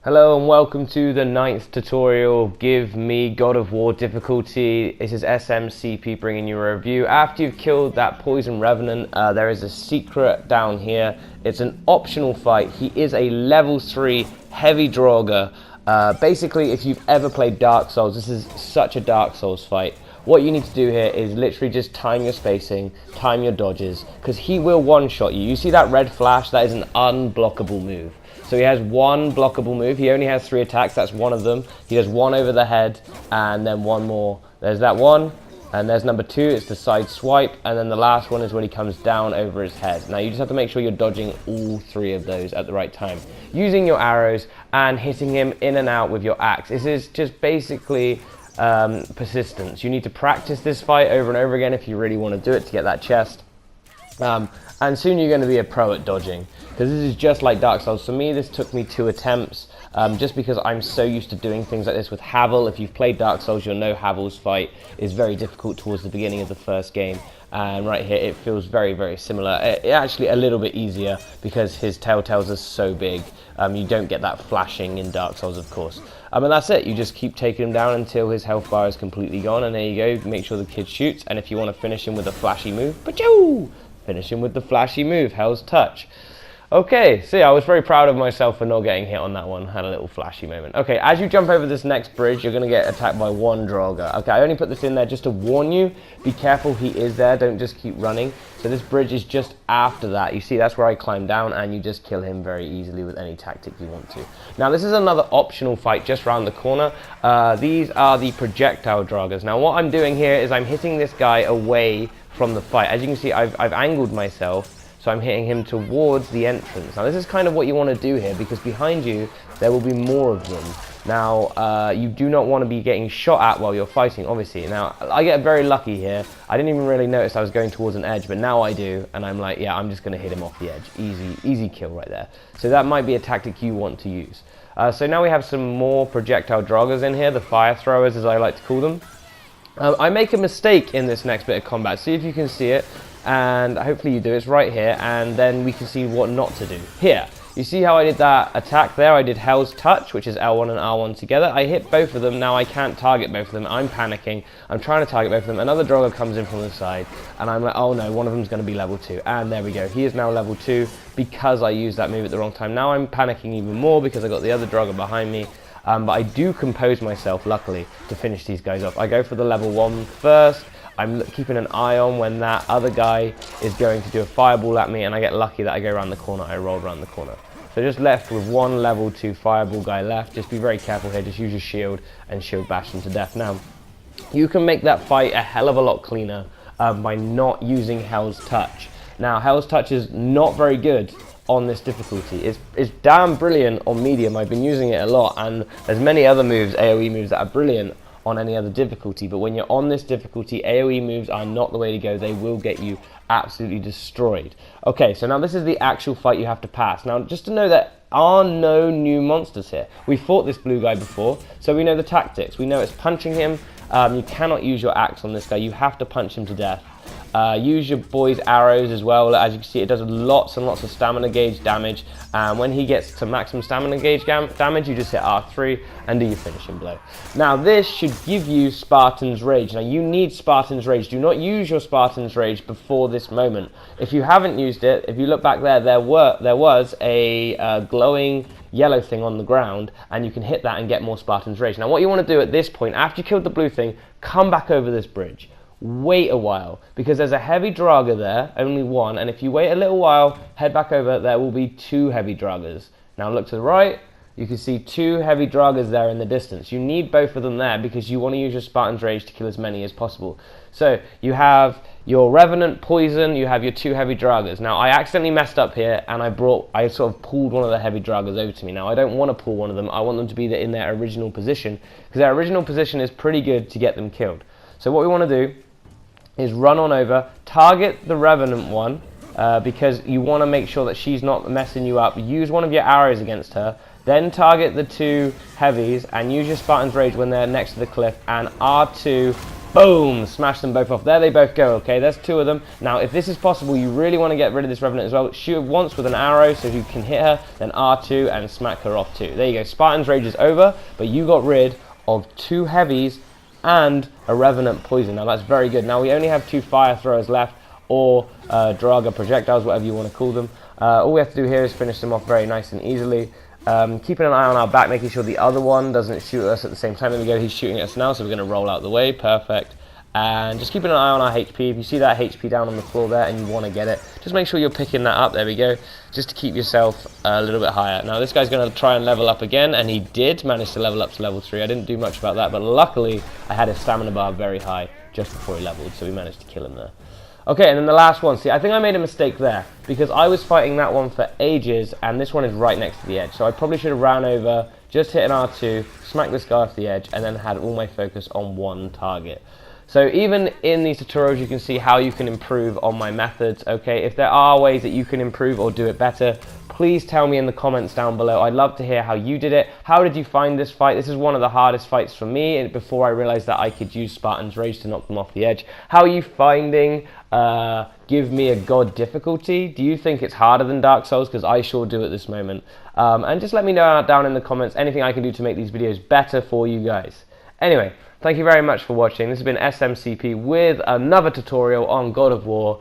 Hello and welcome to the 9th tutorial, Give Me God of War difficulty. This is SMCP bringing you a review. After you've killed that poison Revenant, there is a secret down here. It's an optional fight. He is a level 3 heavy Draugr. Basically, if you've ever played Dark Souls, this is such a Dark Souls fight. What you need to do here is literally just time your spacing, time your dodges, because he will one-shot you. You see that red flash? That is an unblockable move. So he has one blockable move. He only has 3 attacks. That's one of them. He does one over the head and then one more. There's that one. And there's number 2. It's the side swipe. And then the last one is when he comes down over his head. Now you just have to make sure you're dodging all 3 of those at the right time, using your arrows and hitting him in and out with your axe. This is just basically persistence. You need to practice this fight over and over again if you really want to do it to get that chest. And soon you're going to be a pro at dodging, because this is just like Dark Souls. For me, this took me 2 attempts, just because I'm so used to doing things like this with Havel. If you've played Dark Souls, you'll know Havel's fight is very difficult towards the beginning of the first game. And right here, it feels very, very similar. Actually a little bit easier, because his telltales are so big. You don't get that flashing in Dark Souls, of course. And that's it. You just keep taking him down until his health bar is completely gone. And there you go. Make sure the kid shoots. And if you want to finish him with a flashy move, finish him with the flashy move, Hell's Touch. Okay, see, I was very proud of myself for not getting hit on that one. Had a little flashy moment. Okay, as you jump over this next bridge, you're going to get attacked by one Draugr. Okay, I only put this in there just to warn you. Be careful, he is there. Don't just keep running. So this bridge is just after that. You see, that's where I climb down, and you just kill him very easily with any tactic you want to. Now, this is another optional fight just around the corner. These are the Projectile Draugrs. Now, what I'm doing here is I'm hitting this guy away from the fight. As you can see, I've angled myself, so I'm hitting him towards the entrance. Now this is kind of what you want to do here, because behind you there will be more of them. Now you do not want to be getting shot at while you're fighting, obviously. Now I get very lucky here. I didn't even really notice I was going towards an edge, but now I do, and I'm like, yeah, I'm just going to hit him off the edge. Easy kill right there. So that might be a tactic you want to use. So now we have some more Projectile Draugrs in here, the fire throwers as I like to call them. I make a mistake in this next bit of combat. See if you can see it, and hopefully you do. It's right here, and then we can see what not to do. Here, you see how I did that attack there? I did Hell's Touch, which is L1 and R1 together. I hit both of them. Now I can't target both of them. I'm panicking. I'm trying to target both of them. Another Draugr comes in from the side, and I'm like, oh no, one of them's going to be level 2. And there we go. He is now level 2 because I used that move at the wrong time. Now I'm panicking even more because I got the other Draugr behind me. But I do compose myself, luckily, to finish these guys off. I go for the level 1 first. I'm keeping an eye on when that other guy is going to do a fireball at me, and I get lucky that I go around the corner. I rolled around the corner. So just left with one level 2 fireball guy left. Just be very careful here. Just use your shield and shield bash them to death. Now, you can make that fight a hell of a lot cleaner by not using Hell's Touch. Now, Hell's Touch is not very good on this difficulty. It's damn brilliant on medium. I've been using it a lot, and there's many other moves, AoE moves, that are brilliant on any other difficulty, but when you're on this difficulty, AoE moves are not the way to go. They will get you absolutely destroyed. Okay, so now this is the actual fight you have to pass. Now, just to know that are no new monsters here. We fought this blue guy before, so we know the tactics. We know it's punching him. You cannot use your axe on this guy. You have to punch him to death. Use your boy's arrows as well. As you can see, it does lots and lots of stamina gauge damage, and when he gets to maximum stamina gauge damage, you just hit R3 and do your finishing blow. Now this should give you Spartan's Rage. Now you need Spartan's Rage. Do not use your Spartan's Rage before this moment. If you haven't used it, if you look back there was a glowing yellow thing on the ground, and you can hit that and get more Spartan's Rage. Now what you want to do at this point, after you killed the blue thing, come back over this bridge. Wait a while, because there's a heavy Draugr there, only one, and if you wait a little while, head back over, there will be 2 heavy Draugrs. Now look to the right, you can see 2 heavy Draugrs there in the distance. You need both of them there because you want to use your Spartan's Rage to kill as many as possible. So you have your Revenant poison, you have your 2 heavy Draugrs. Now I accidentally messed up here, and I sort of pulled one of the heavy Draugrs over to me. Now I don't want to pull one of them. I want them to be in their original position, because their original position is pretty good to get them killed. So what we want to do is run on over, target the Revenant one, because you want to make sure that she's not messing you up. Use one of your arrows against her, then target the 2 heavies and use your Spartan's Rage when they're next to the cliff, and R2 Boom! Smash them both off. There they both go, okay? There's 2 of them. Now, if this is possible, you really want to get rid of this Revenant as well. Shoot her once with an arrow so you can hit her, then R2 and smack her off too. There you go. Spartan's Rage is over, but you got rid of 2 heavies and a Revenant poison. Now, that's very good. Now, we only have 2 fire throwers left, or Draugr projectiles, whatever you want to call them. All we have to do here is finish them off very nice and easily. Keeping an eye on our back, making sure the other one doesn't shoot us at the same time. There we go, he's shooting at us now, so we're going to roll out the way. Perfect. And just keeping an eye on our HP. If you see that HP down on the floor there and you want to get it, just make sure you're picking that up. There we go, just to keep yourself a little bit higher. Now this guy's going to try and level up again, and he did manage to level up to level 3. I didn't do much about that, but luckily I had his stamina bar very high just before he leveled, so we managed to kill him there. Okay, and then the last one. See, I think I made a mistake there, because I was fighting that one for ages, and this one is right next to the edge. So I probably should have ran over, just hit an R2, smacked this guy off the edge, and then had all my focus on one target. So even in these tutorials, you can see how you can improve on my methods, okay? If there are ways that you can improve or do it better, please tell me in the comments down below. I'd love to hear how you did it. How did you find this fight? This is one of the hardest fights for me, and before I realized that I could use Spartan's Rage to knock them off the edge. How are you finding Give Me a God difficulty? Do you think it's harder than Dark Souls? Because I sure do at this moment. And just let me know down in the comments anything I can do to make these videos better for you guys. Anyway, thank you very much for watching. This has been SMCP with another tutorial on God of War.